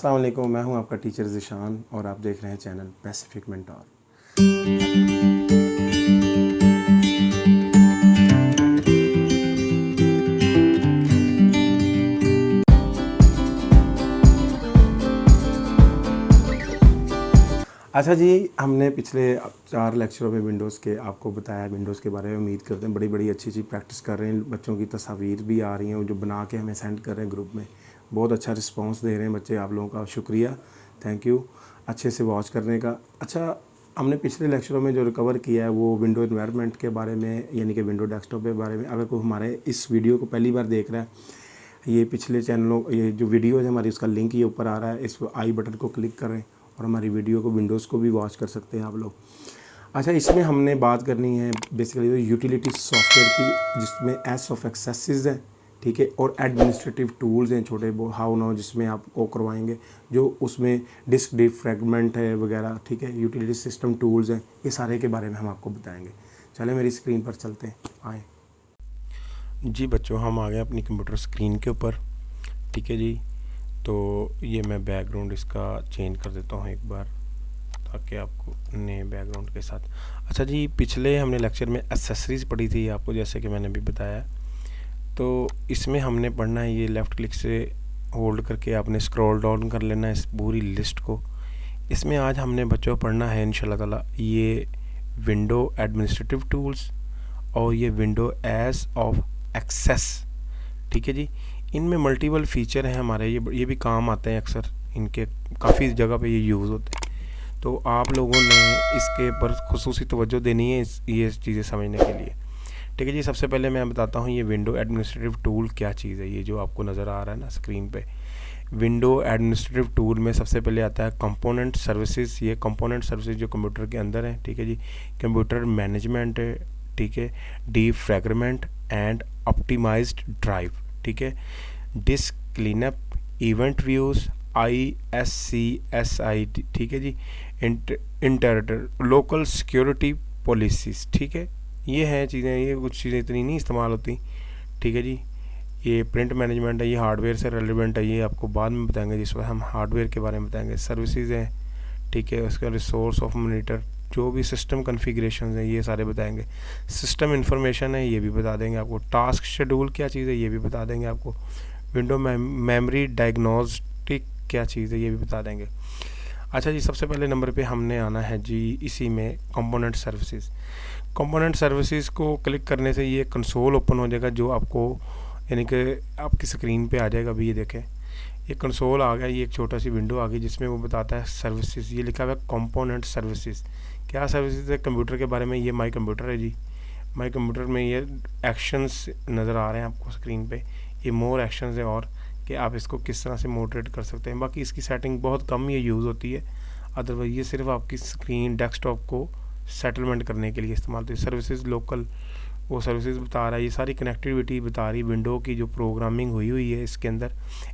अस्सलाम वालेकुम, मैं हूं आपका टीचर ज़िशान और आप देख रहे हैं चैनल पैसिफिक मेंटोर। अच्छा जी, हमने पिछले 4 लेक्चरों में विंडोज़ के आपको बताया, विंडोज़ के बारे में। उम्मीद करते हैं बड़ी अच्छी प्रैक्टिस कर रहे हैं, बच्चों की तस्वीर भी आ रही हैं जो बना के हमें सेंड कर रहे हैं ग्रुप में। बहुत अच्छा रिस्पांस दे रहे हैं बच्चे, आप लोगों का शुक्रिया, थैंक यू अच्छे से वॉच करने का। अच्छा, हमने पिछले लेक्चरों में जो रिकवर किया है वो विंडो एनवायरनमेंट के बारे में, यानी कि विंडो डेस्कटॉप के बारे में। अगर कोई हमारे इस वीडियो को पहली बार देख रहा है, ये पिछले चैनलों, ये जो वीडियो है हमारी, उसका लिंक ये ऊपर आ रहा है, इस आई बटन को क्लिक करें और हमारी वीडियो को, विंडोज़ को भी वॉच कर सकते हैं आप लोग। अच्छा, इसमें हमने बात करनी है बेसिकली यूटिलिटी सॉफ्टवेयर की, जिसमें एस ऑफ एक्सेसेस है, ठीक है, और एडमिनिस्ट्रेटिव टूल्स हैं छोटे हाउ नाउ, जिसमें आपको करवाएंगे, जो उसमें डिस्क डिफ्रैगमेंट है वगैरह, ठीक है, यूटिलिटी सिस्टम टूल्स हैं, ये सारे के बारे में हम आपको बताएंगे। चलें मेरी स्क्रीन पर चलते हैं, आएँ जी बच्चों, हम आ गए अपनी कंप्यूटर स्क्रीन के ऊपर, ठीक है जी। तो ये मैं बैकग्राउंड इसका चेंज कर देता हूँ एक बार, ताकि आपको नए बैकग्राउंड के साथ। अच्छा जी, पिछले हमने लेक्चर में एक्सेसरीज़ पढ़ी थी आपको, जैसे कि मैंने भी बताया। तो इसमें हमने पढ़ना है, ये लेफ़्ट क्लिक से होल्ड करके आपने स्क्रॉल डाउन कर लेना है इस पूरी लिस्ट को। इसमें आज हमने बच्चों पढ़ना है इंशाल्लाह ताला ये विंडो एडमिनिस्ट्रेटिव टूल्स और ये विंडो एज ऑफ एक्सेस, ठीक है जी। इनमें मल्टीपल फीचर हैं हमारे, ये भी काम आते हैं अक्सर, इनके काफ़ी जगह पे ये यूज़ होते हैं। तो आप लोगों ने इसके ऊपर खुसूसी तवज्जो देनी है ये चीज़ें समझने के लिए, ठीक है जी। सबसे पहले मैं बताता हूँ ये विंडो एडमिनिस्ट्रेटिव टूल क्या चीज़ है। ये जो आपको नज़र आ रहा है ना स्क्रीन पे, विंडो एडमिनिस्ट्रेटिव टूल में सबसे पहले आता है कंपोनेंट सर्विसेज। ये कंपोनेंट सर्विसेज जो कंप्यूटर के अंदर है, ठीक है जी। कंप्यूटर मैनेजमेंट है, ठीक है, डीफ्रैगमेंट एंड ऑप्टिमाइज्ड ड्राइव, ठीक है, disc cleanup, event views, ISCSID, ठीक है जी, इंटर लोकल सिक्योरिटी पॉलिसीज़, ठीक है। ये हैं चीज़ें, ये कुछ चीज़ें इतनी नहीं इस्तेमाल होती, ठीक है जी। ये प्रिंट मैनेजमेंट है, ये हार्डवेयर से रेलिवेंट है, ये आपको बाद में बताएंगे, जिस पर हम हार्डवेयर के बारे में बताएंगे। सर्विसेज हैं, ठीक है, उसका रिसोर्स ऑफ मॉनिटर, जो भी सिस्टम कॉन्फ़िगरेशन है ये सारे बताएंगे। सिस्टम इन्फॉर्मेशन है, ये भी बता देंगे आपको। टास्क शेड्यूल क्या चीज़ है, ये भी बता देंगे आपको। विंडो मेमोरी डायग्नोस्टिक क्या चीज़ है, ये भी बता देंगे। अच्छा जी, सबसे पहले नंबर पे हमने आना है जी इसी में कंपोनेंट सर्विसेज। कंपोनेंट सर्विसेज को क्लिक करने से ये कंसोल ओपन हो जाएगा, जो आपको यानी कि आपकी स्क्रीन पे आ जाएगा। अभी ये देखें, ये कंसोल आ गया, ये एक छोटा सी विंडो आ गई जिसमें वो बताता है सर्विसेज। ये लिखा हुआ है कंपोनेंट सर्विसेज। क्या सर्विसेज है कंप्यूटर के बारे में? ये माई कंप्यूटर है जी। माई कंप्यूटर में ये एक्शंस नज़र आ रहे हैं आपको स्क्रीन पे, ये मोर एक्शंस है, और कि आप इसको किस तरह से मोडरेट कर सकते हैं। बाकी इसकी सेटिंग बहुत कम ये यूज़ होती है, अदरवाइज ये सिर्फ आपकी स्क्रीन डेस्कटॉप को सेटलमेंट करने के लिए इस्तेमाल होती है। सर्विसेज लोकल, वो सर्विसेज बता रहा है, ये सारी कनेक्टिविटी बता रही, विंडो की जो प्रोग्रामिंग हुई है इसके अंदर,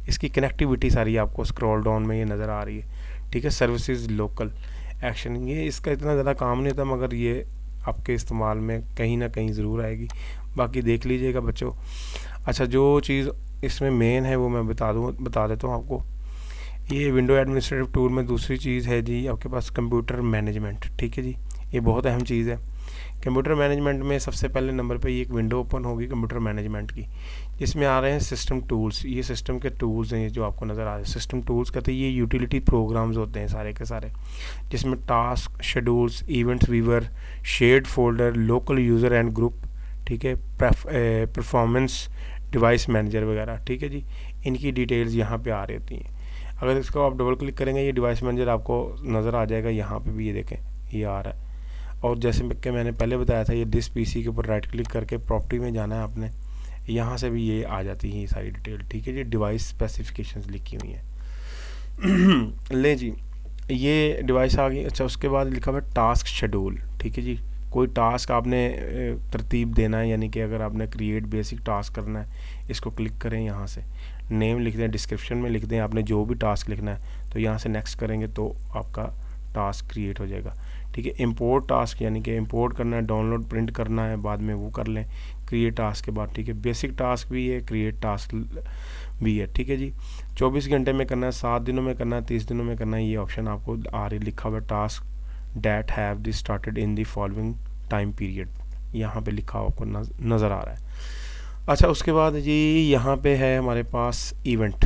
इसकी कनेक्टिविटी सारी आपको स्क्रॉल डाउन में ये नज़र आ रही है, ठीक है। सर्विसेज लोकल एक्शन, ये इसका इतना ज़्यादा काम नहीं होता, मगर ये आपके इस्तेमाल में कहीं ना कहीं ज़रूर आएगी। बाकी देख लीजिएगा बच्चों। अच्छा, जो चीज़ इसमें मेन है वो मैं बता देता हूँ आपको। ये विंडो एडमिनिस्ट्रेटिव टूल में दूसरी चीज़ है जी आपके पास कंप्यूटर मैनेजमेंट, ठीक है जी। ये बहुत अहम चीज़ है। कंप्यूटर मैनेजमेंट में सबसे पहले नंबर पे ये एक विंडो ओपन होगी कंप्यूटर मैनेजमेंट की, जिसमें आ रहे हैं सिस्टम टूल्स। ये सिस्टम के टूल्स हैं, ये जो आपको नज़र आ रहे हैं सिस्टम टूल्स कहते हैं। ये यूटिलिटी प्रोग्राम्स होते हैं सारे के सारे, जिसमें task schedules, events viewer, shared folder, local user and group, ठीक है, परफॉर्मेंस डिवाइस मैनेजर वगैरह, ठीक है जी। इनकी डिटेल्स यहाँ पे आ रही होती हैं। अगर इसको आप डबल क्लिक करेंगे, ये डिवाइस मैनेजर आपको नज़र आ जाएगा। यहाँ पे भी ये देखें, ये आ रहा है। और जैसे कि मैंने पहले बताया था, ये डिस्क पीसी के ऊपर राइट क्लिक करके प्रॉपर्टी में जाना है आपने, यहाँ से भी ये आ जाती है ये सारी डिटेल, ठीक है जी। डिवाइस स्पेसिफिकेशंस लिखी हुई हैं। ले जी, ये डिवाइस आ गई। अच्छा, उसके बाद लिखा हुआ है टास्क शेड्यूल, ठीक है जी। कोई टास्क आपने तरतीब देना है, यानी कि अगर आपने क्रिएट बेसिक टास्क करना है, इसको क्लिक करें, यहाँ से नेम लिख दें, डिस्क्रिप्शन में लिख दें आपने जो भी टास्क लिखना है, तो यहाँ से नेक्स्ट करेंगे तो आपका टास्क क्रिएट हो जाएगा, ठीक है। इंपोर्ट टास्क, यानी कि इंपोर्ट करना है, डाउनलोड प्रिंट करना है, बाद में वो कर लें क्रिएट टास्क के बाद, ठीक है। बेसिक टास्क भी है, क्रिएट टास्क भी है, ठीक है जी। 24 घंटे में करना है, 7 दिनों में करना है, 30 दिनों में करना है, ये ऑप्शन आपको आ रही लिखा हुआ task that have this started in the following time period, यहाँ पे लिखा हुआ आपको नज़र आ रहा है। अच्छा, उसके बाद जी यहाँ पे है हमारे पास इवेंट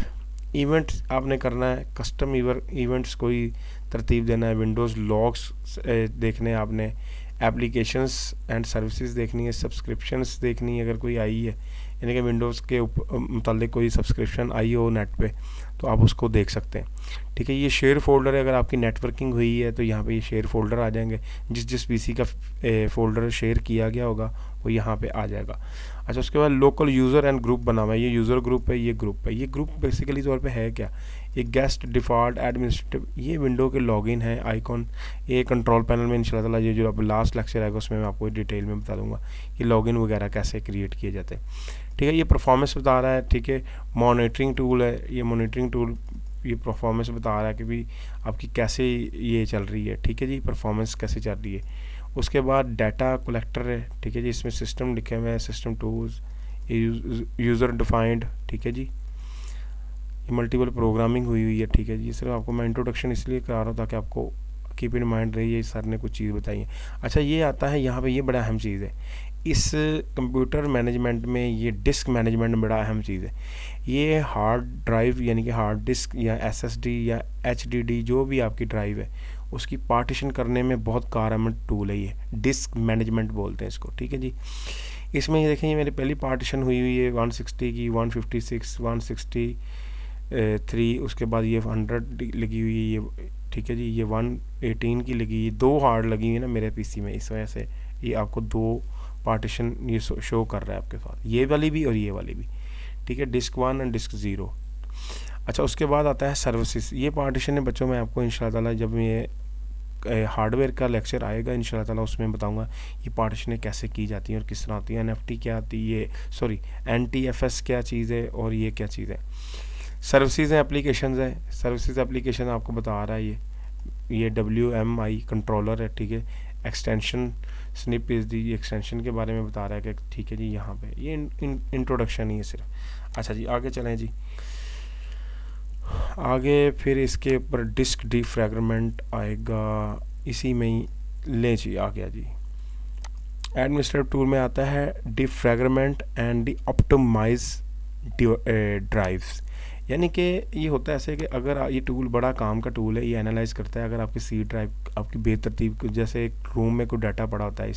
आपने करना है, कस्टम इवेंट्स कोई तरतीब देना है, विंडोज़ लॉग्स देखने हैं आपने, एप्लीकेशंस एंड सर्विसेज देखनी है, सब्सक्रिप्शंस देखनी है अगर कोई आई है, यानी कि विंडोज़ के मुतालिक कोई सब्सक्रिप्शन आई हो नेट पे तो आप उसको देख सकते हैं, ठीक है। ये शेयर फोल्डर है, अगर आपकी नेटवर्किंग हुई है तो यहाँ पे ये शेयर फोल्डर आ जाएंगे, जिस पीसी का फोल्डर शेयर किया गया होगा वो यहाँ पे आ जाएगा। अच्छा, उसके बाद लोकल यूज़र एंड ग्रुप बना हुआ है, ये यूज़र ग्रुप है, ये ग्रुप है। ये ग्रुप बेसिकली तौर पे है क्या, ये गेस्ट डिफ़ॉल्ट एडमिनिस्ट्रेटिव, ये विंडो के लॉगिन है आइकॉन, ये कंट्रोल पैनल में इंशाल्लाह ताला ये जो अब लास्ट लेक्चर आएगा उसमें मैं आपको डिटेल में बता दूंगा कि लॉगिन वगैरह कैसे क्रिएट किए जाते हैं, ठीक है। ये परफॉर्मेंस बता रहा है, ठीक है। मॉनिटरिंग टूल है, ये मॉनिटरिंग टूल ये परफॉर्मेंस बता रहा है कि भी आपकी कैसे ये चल रही है, ठीक है जी, परफॉर्मेंस कैसे चल रही है। उसके बाद डाटा कलेक्टर है, ठीक है जी, इसमें सिस्टम लिखे हुए हैं, सिस्टम टूल्स, यूज़र डिफाइंड, ठीक है जी, ये मल्टीपल प्रोग्रामिंग हुई है, ठीक है जी। सिर्फ आपको मैं इंट्रोडक्शन इसलिए करा रहा हूँ ताकि आपको कीप इन माइंड रही है, सर ने कुछ चीज़ बताई है। अच्छा, ये आता है यहाँ पे, ये बड़ा अहम चीज़ है इस कंप्यूटर मैनेजमेंट में, ये डिस्क मैनेजमेंट में बड़ा अहम चीज़ है। ये हार्ड ड्राइव यानी कि हार्ड डिस्क या SSD या HDD जो भी आपकी ड्राइव है उसकी पार्टीशन करने में बहुत कारगर टूल है, ये डिस्क मैनेजमेंट बोलते हैं इसको, ठीक है जी। इसमें ये देखें, ये मेरी पहली पार्टीशन हुई है 160 की, 156, 163, उसके बाद ये 100 लगी हुई है ये, ठीक है जी। ये 118 की लगी, ये 2 हार्ड लगी हुई है ना मेरे पीसी में, इस वजह से ये आपको 2 पार्टीशन ये शो कर रहा है आपके साथ, ये वाली भी और ये वाली भी, ठीक है, डिस्क 1 एंड डिस्क 0। अच्छा, उसके बाद आता है सर्विसेज, ये पार्टीशन है बच्चों, मैं आपको इंशाल्लाह ताला जब ये हार्डवेयर का लेक्चर आएगा इंशाल्लाह ताला उसमें बताऊंगा ये पार्टीशनें कैसे की जाती हैं और किस तरह होती है, NFT क्या आती है, सॉरी NTFS क्या चीज़ है और ये क्या चीज़ है। सर्विसेज हैं, एप्लीकेशन है, सर्विसेज एप्लीकेशन आपको बता रहा है ये WMI कंट्रोलर है, ठीक है। Extension snip is the, extension के बारे में बता रहा है कि ठीक है जी, यहाँ पे ये इंट्रोडक्शन ही है सिर्फ। अच्छा जी, आगे चलें जी, आगे फिर इसके ऊपर डिस्क डिफ्रैगमेंट आएगा, इसी में ही ले जी आ गया जी। एडमिनिस्ट्रेटिव टूल में आता है defragment and the optimize drives, यानी कि ये होता है ऐसे कि अगर ये टूल बड़ा काम का टूल है, ये एनालाइज करता है अगर आपकी सी ड्राइव आपकी बेतरतीब, जैसे एक रूम में कोई डाटा पड़ा होता है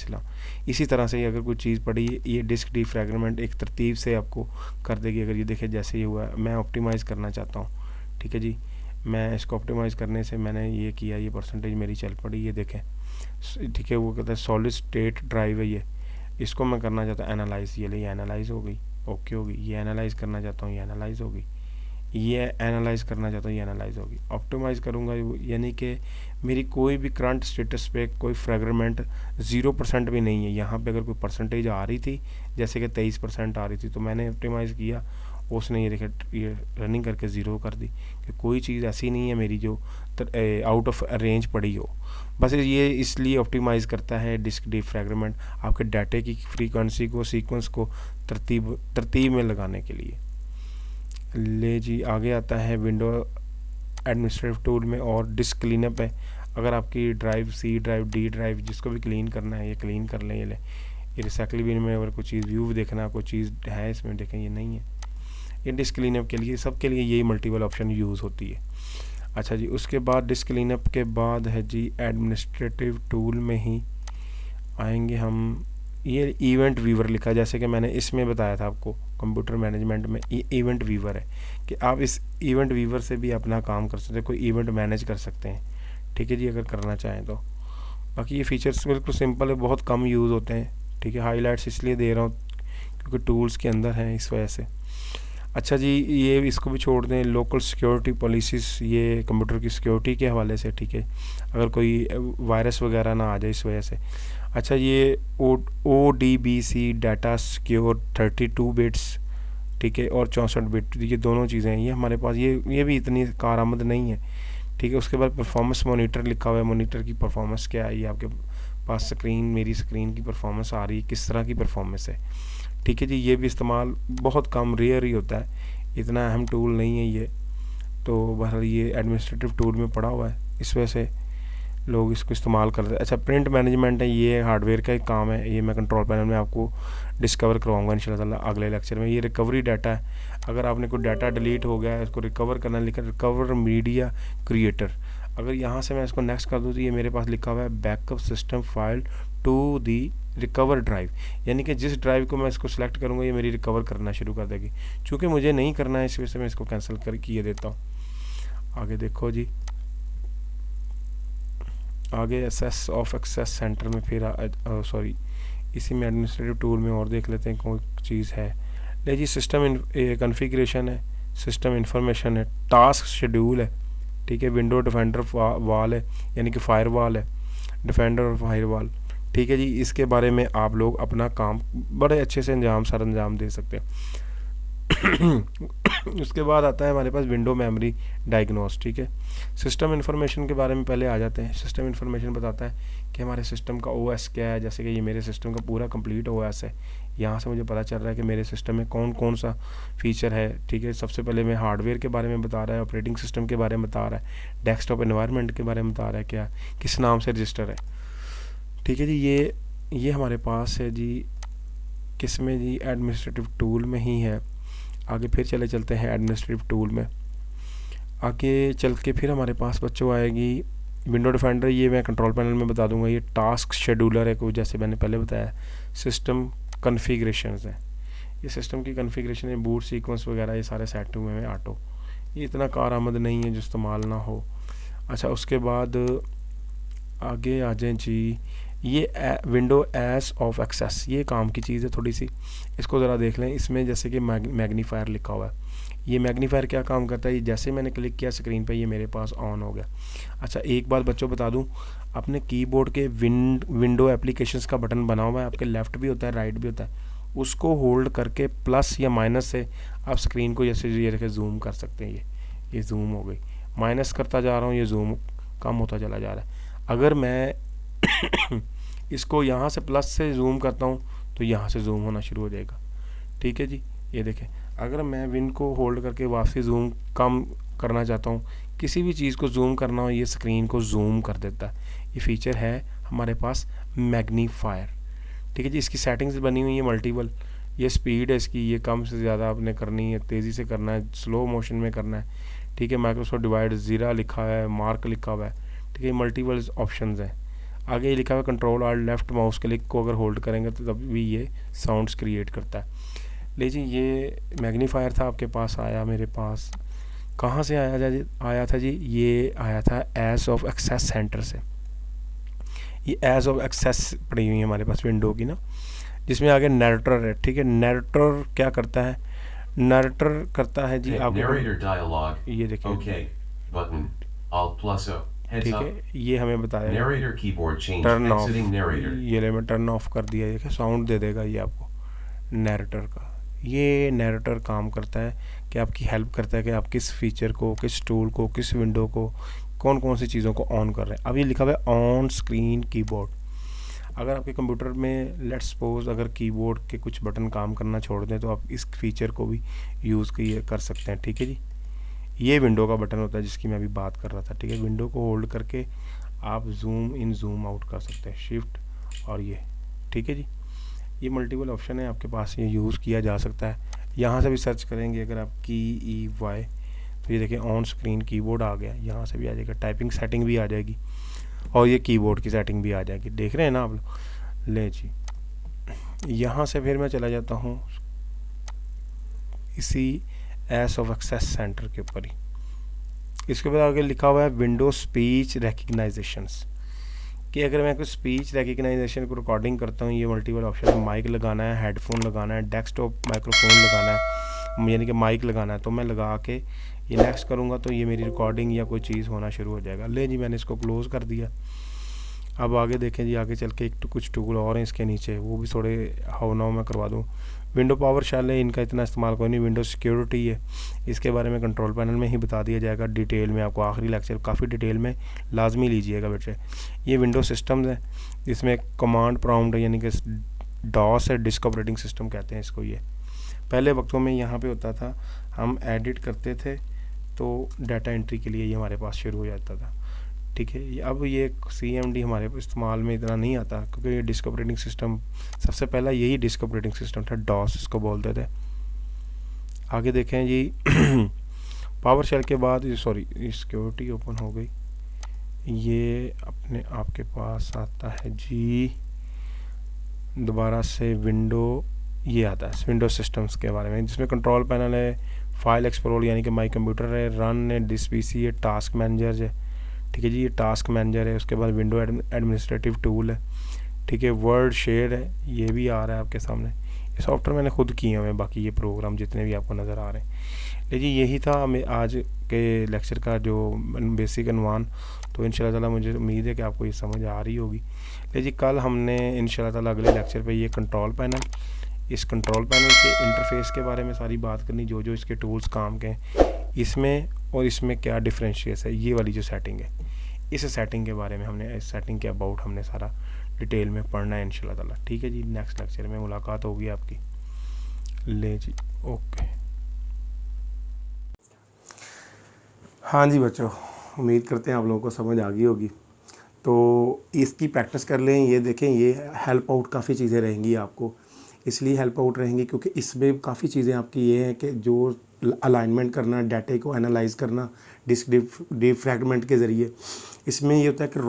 इसी तरह से अगर कोई चीज़ पड़ी, ये डिस्क डिफ्रैगमेंट एक तरतीब से आपको कर देगी। अगर ये देखें जैसे ये हुआ, मैं ऑप्टिमाइज़ करना चाहता हूँ, ठीक है जी, मैं इसको ऑप्टिमाइज़ करने से मैंने ये किया, ये परसेंटेज मेरी चल पड़ी, ये देखें, ठीक है। वो कहता है सॉलिड स्टेट ड्राइव है ये, इसको मैं करना चाहता हूँ एनालाइज़, ये ले एनालाइज़ हो गई, ओके होगी। ये एनालाइज़ करना चाहता हूँ, ये एनालाइज़ हो गई। ये एनालाइज़ करना चाहता हूँ, ये एनालाइज़ होगी। ऑप्टिमाइज़ करूँगा यानी कि मेरी कोई भी करंट स्टेटस पे कोई फ्रैगमेंट 0% भी नहीं है। यहाँ पे अगर कोई परसेंटेज आ रही थी जैसे कि 23% आ रही थी तो मैंने ऑप्टिमाइज़ किया, उसने ये देखे ये रनिंग करके 0 कर दी कि कोई चीज़ ऐसी नहीं है मेरी जो आउट ऑफ रेंज पड़ी हो। बस ये इसलिए ऑप्टिमाइज़ करता है डिस्क डिफ्रैगमेंट आपके डाटे की फ्रीक्वेंसी को, सीक्वेंस को तरतीब में लगाने के लिए। ले जी, आगे आता है विंडो एडमिनिस्ट्रेटिव टूल में और डिस्क क्लीनअप है। अगर आपकी drive, C drive, D drive, जिसको भी क्लीन करना है ये क्लीन कर लें। ये रिसाइकल बिन में अगर कोई चीज़ व्यू देखना, कोई चीज़ है इसमें, देखें ये नहीं है, ये डिस्क क्लीनअप के लिए, सबके लिए यही मल्टीपल ऑप्शन यूज़ होती है। अच्छा जी, उसके बाद डिस्क क्लीनअप के बाद है जी एडमिनिस्ट्रेटिव टूल में ही आएंगे हम, ये इवेंट वीवर लिखा है, जैसे कि मैंने इसमें बताया था आपको कंप्यूटर मैनेजमेंट में ये इवेंट वीवर है कि आप इस इवेंट वीवर से भी अपना काम कर सकते हैं, कोई इवेंट मैनेज कर सकते हैं, ठीक है जी, अगर करना चाहें तो। बाकी ये फीचर्स बिल्कुल सिंपल है, बहुत कम यूज़ होते हैं, ठीक है। हाईलाइट्स इसलिए दे रहा हूँ क्योंकि टूल्स के अंदर हैं, इस वजह से। अच्छा जी, ये इसको भी छोड़ दें, लोकल सिक्योरिटी पॉलिसीज़, ये कंप्यूटर की सिक्योरिटी के हवाले से, ठीक है, अगर कोई वायरस वगैरह ना आ जाए इस वजह से। अच्छा, ये ODBC डाटा सिक्योर 32 बिट्स, ठीक है, और 64 बिट, ये दोनों चीज़ें हैं, ये हमारे पास ये भी इतनी कारआमद नहीं है, ठीक है। उसके बाद परफॉर्मेंस मॉनिटर लिखा हुआ है, मॉनिटर की परफॉर्मेंस क्या है, ये आपके पास स्क्रीन, मेरी स्क्रीन की परफॉर्मेंस आ रही है, किस तरह की परफॉर्मेंस है, ठीक है जी। ये भी इस्तेमाल बहुत कम, रेयर ही होता है, इतना अहम टूल नहीं है ये, तो बहरहाल ये एडमिनिस्ट्रेटिव टूल में पड़ा हुआ है, इस वजह से लोग इसको इस्तेमाल करते हैं। अच्छा, प्रिंट मैनेजमेंट है, ये हार्डवेयर का एक काम है, ये मैं कंट्रोल पैनल में आपको डिस्कवर करवाऊंगा इंशाल्लाह ताला अगले लेक्चर में। ये रिकवरी डाटा है, अगर आपने कोई डाटा डिलीट हो गया है इसको रिकवर करना, लिखा रिकवर मीडिया क्रिएटर। अगर यहाँ से मैं इसको नेक्स्ट कर दूँ तो ये मेरे पास लिखा हुआ है backup system file to the recover drive, यानी कि जिस ड्राइव को मैं इसको सेलेक्ट करूँगा ये मेरी रिकवर करना शुरू कर देगी। चूँकि मुझे नहीं करना है इस वजह से मैं इसको कैंसिल कर किए देता हूँ। आगे देखो जी, आगे एसेस ऑफ एक्सेस सेंटर में फिर सॉरी इसी में एडमिनिस्ट्रेटिव टूल में और देख लेते हैं कोई चीज़ है। ले जी, सिस्टम कॉन्फ़िगरेशन है, सिस्टम इंफॉर्मेशन है, टास्क शेड्यूल है, ठीक है, विंडो डिफेंडर वाल है, यानी कि फायर वाल है, डिफेंडर और फायर वाल, ठीक है जी। इसके बारे में आप लोग अपना काम बड़े अच्छे से सर अंजाम दे सकते हैं। उसके बाद आता है हमारे पास विंडो मेमोरी डायग्नोस, ठीक है। सिस्टम इन्फॉर्मेशन के बारे में पहले आ जाते हैं। सिस्टम इन्फॉर्मेशन बताता है कि हमारे सिस्टम का ओएस क्या है, जैसे कि ये मेरे सिस्टम का पूरा कंप्लीट ओएस है। यहाँ से मुझे पता चल रहा है कि मेरे सिस्टम में कौन कौन सा फीचर है, ठीक है। सबसे पहले मैं हार्डवेयर के बारे में बता रहा है, ऑपरेटिंग सिस्टम के बारे में बता रहा है, डेस्कटॉप एनवायरनमेंट के बारे में बता रहा है, क्या किस नाम से रजिस्टर है, ठीक है जी। ये हमारे पास है जी, किस में जी, एडमिनिस्ट्रेटिव टूल में ही है। आगे फिर चलते हैं एडमिनिस्ट्रेटिव टूल में। आगे चल के फिर हमारे पास बच्चों आएगी विंडो डिफेंडर, ये मैं कंट्रोल पैनल में बता दूंगा। ये टास्क शेड्यूलर है, को जैसे मैंने पहले बताया। सिस्टम कॉन्फ़िगरेशंस है, ये सिस्टम की कॉन्फ़िगरेशन है, बूट सीक्वेंस वगैरह ये सारे सेट हुए हैं ऑटो। ये इतना कारआमद नहीं है जो इस्तेमाल ना हो। अच्छा, उसके बाद आगे आ जाए जी, ये विंडो एस ऑफ एक्सेस, ये काम की चीज़ है थोड़ी सी, इसको ज़रा देख लें। इसमें जैसे कि मैग्नीफायर लिखा हुआ है, ये मैग्नीफायर क्या काम करता है, जैसे मैंने क्लिक किया स्क्रीन पे ये मेरे पास ऑन हो गया। अच्छा, एक बात बच्चों बता दूं, अपने कीबोर्ड के विंडो एप्लीकेशंस का बटन बना हुआ है, आपके लेफ़्ट भी होता है राइट भी होता है, उसको होल्ड करके प्लस या माइनस से आप स्क्रीन को जैसे ये रखे जूम कर सकते हैं। ये जूम हो गई, माइनस करता जा रहा हूँ, ये जूम कम होता चला जा रहा है। अगर मैं इसको यहाँ से प्लस से जूम करता हूँ तो यहाँ से जूम होना शुरू हो जाएगा, ठीक है जी। ये देखें, अगर मैं विन को होल्ड करके वापसी जूम कम करना चाहता हूँ, किसी भी चीज़ को जूम करना हो, ये स्क्रीन को जूम कर देता है। ये फीचर है हमारे पास मैग्नीफायर, ठीक है जी। इसकी सेटिंग्स बनी हुई है मल्टीपल, ये स्पीड है इसकी, ये कम से ज़्यादा आपने करनी है, तेज़ी से करना है, स्लो मोशन में करना है, ठीक है। माइक्रोसॉफ्ट डिवाइड ज़ीरा लिखा है, मार्क लिखा हुआ है, ठीक है। मल्टीपल ऑप्शंस हैं। आगे ये लिखा हुआ control alt left mouse click को अगर होल्ड करेंगे तो तब भी ये साउंड्स क्रिएट करता है। लीजिए, ये मैग्नीफायर था आपके पास, आया मेरे पास कहाँ से आया था जी, ये आया था एज ऑफ एक्सेस सेंटर से। ये एज ऑफ एक्सेस पड़ी हुई है हमारे पास विंडो की ना, जिसमें आगे नैरेटर है, ठीक है। नैरेटर क्या करता है, नैरेटर करता है जी आपको, ये देखिए ठीक है, ये हमें बताया टर्न ऑफ, ये मैं टर्न ऑफ कर दिया, देखिए साउंड दे देगा ये आपको नैरेटर का। ये नैरेटर काम करता है कि आपकी हेल्प करता है कि आप किस फीचर को, किस टूल को, किस विंडो को, कौन कौन सी चीज़ों को ऑन कर रहे हैं। अब ये लिखा हुआ है ऑन स्क्रीन कीबोर्ड। अगर आपके कंप्यूटर में लेट्स सपोज अगर कीबोर्ड के कुछ बटन काम करना छोड़ दें तो आप इस फीचर को भी यूज़ कर सकते हैं, ठीक है जी। ये विंडो का बटन होता है जिसकी मैं अभी बात कर रहा था, ठीक है। विंडो को होल्ड करके आप जूम इन जूम आउट कर सकते हैं, शिफ्ट और ये, ठीक है जी। ये मल्टीपल ऑप्शन है आपके पास, ये यूज़ किया जा सकता है। यहाँ से भी सर्च करेंगे अगर आप KEY तो ये देखिए ऑन स्क्रीन कीबोर्ड आ गया, यहाँ से भी आ जाएगा, टाइपिंग सेटिंग भी आ जाएगी और ये कीबोर्ड की सेटिंग भी आ जाएगी, देख रहे हैं ना आप लोग। ले जी, यहाँ से फिर मैं चला जाता हूँ इसी एस ऑफ एक्सेस सेंटर के ऊपर ही। इसके बाद आगे लिखा हुआ है विंडो स्पीच रिकग्नाइजेशंस, कि अगर मैं कोई स्पीच रिकग्नाइजेशन को रिकॉर्डिंग करता हूँ, ये मल्टीपल ऑप्शन है, माइक लगाना है, हेडफोन लगाना है, डेस्कटॉप माइक्रोफोन लगाना है, यानी कि माइक लगाना है, तो मैं लगा के ये नेक्स्ट करूँगा तो ये मेरी रिकॉर्डिंग या कोई चीज़ होना शुरू हो जाएगा। ले जी, मैंने इसको क्लोज़ कर दिया। अब आगे देखें जी, आगे चल के कुछ टूल और हैं इसके नीचे, वो भी थोड़े हाउ नाउ मैं करवा दूँ। विंडो पावर शेल है, इनका इतना इस्तेमाल कोई नहीं। विंडो सिक्योरिटी है, इसके बारे में कंट्रोल पैनल में ही बता दिया जाएगा डिटेल में आपको, आखिरी लेक्चर काफ़ी डिटेल में लाजमी लीजिएगा बच्चे। ये विंडो सिस्टम्स है, इसमें कमांड प्रॉम्प्ट है, यानी कि डॉस है, डिस्क ऑपरेटिंग सिस्टम कहते हैं इसको। ये पहले वक्तों में यहाँ पे होता था, हम एडिट करते थे तो डाटा एंट्री के लिए ये हमारे पास शुरू हो जाता था, ठीक है। अब ये CMD हमारे इस्तेमाल में इतना नहीं आता, क्योंकि ये डिस्क ऑपरेटिंग सिस्टम, सबसे पहला यही डिस्क ऑपरेटिंग सिस्टम था, डॉस इसको बोलते थे। आगे देखें जी पावर शेल के बाद, सॉरी सिक्योरिटी ओपन हो गई, ये अपने आपके पास आता है जी दोबारा से विंडो, ये आता है विंडो सिस्टम्स के बारे में, जिसमें कंट्रोल पैनल है, फाइल एक्सप्लोरर यानी कि माई कंप्यूटर है, रन है, डिस्क PC है, टास्क मैनेजर है, ठीक है जी, ये टास्क मैनेजर है। उसके बाद विंडो एडमिनिस्ट्रेटिव टूल है, ठीक है, वर्ड शेयर है, ये भी आ रहा है आपके सामने। ये सॉफ्टवेयर मैंने खुद किए हुए हैं, बाकी ये प्रोग्राम जितने भी आपको नज़र आ रहे हैं। लेकिन यही था आज के लेक्चर का जो बेसिक अनुमान। तो इंशाल्लाह ताला मुझे उम्मीद है कि आपको ये समझ आ रही होगी। लेकिन कल हमने इंशाल्लाह ताला अगले लेक्चर पे ये कंट्रोल पैनल, इस कंट्रोल पैनल के इंटरफेस के बारे में सारी बात करनी, जो जो इसके टूल्स काम के हैं, इसमें और इसमें क्या डिफरेंशिएस है, ये वाली जो सेटिंग है, इस सेटिंग के बारे में हमने, इस सेटिंग के अबाउट हमने सारा डिटेल में पढ़ना है इंशाल्लाह ताला, ठीक है जी। नेक्स्ट लेक्चर में मुलाकात होगी आपकी। ले जी, ओके। हाँ जी बच्चों, उम्मीद करते हैं आप लोगों को समझ आ गई होगी। तो इसकी प्रैक्टिस कर लें। ये देखें, ये हेल्प आउट काफ़ी चीज़ें रहेंगी आपको, इसलिए हेल्प आउट रहेंगी क्योंकि इसमें काफ़ी चीज़ें आपकी ये हैं कि जो अलाइनमेंट करना, डाटे को एनालाइज करना डिस्क डिफ्रैगमेंट के ज़रिए, इसमें ये होता है कि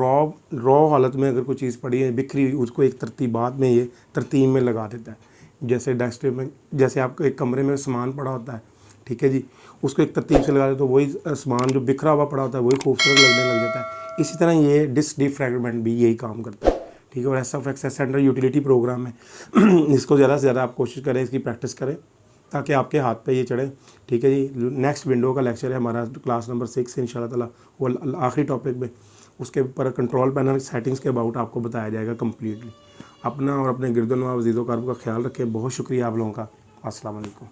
रॉ हालत में अगर कोई चीज़ पड़ी है बिखरी हुई, उसको एक तरतीबात में ये तरतीब में लगा देता है। जैसे डेस्क में, जैसे आपको एक कमरे में सामान पड़ा होता है, ठीक है जी, उसको एक तरतीब से लगा दे तो वही सामान जो बिखरा हुआ पड़ा होता है वही खूबसूरत लगने लग जाता है। इसी तरह ये डिस्क डिफ्रैगमेंट भी यही काम करता है, ठीक है। और SFX सेंटर यूटिलिटी प्रोग्राम है इसको ज़्यादा से ज़्यादा आप कोशिश करें, इसकी प्रैक्टिस करें ताकि आपके हाथ पे ये चढ़े, ठीक है जी। नेक्स्ट विंडो का लेक्चर है हमारा क्लास नंबर 6 इंशाल्लाह ताला, वो आखिरी टॉपिक में, उसके ऊपर कंट्रोल पैनल सेटिंग्स के अबाउट आपको बताया जाएगा कम्प्लीटली। अपना और अपने गिरदोनवा वज़ीदो कारब का ख्याल रखें। बहुत शुक्रिया आप लोगों का। अस्सलाम वालेकुम।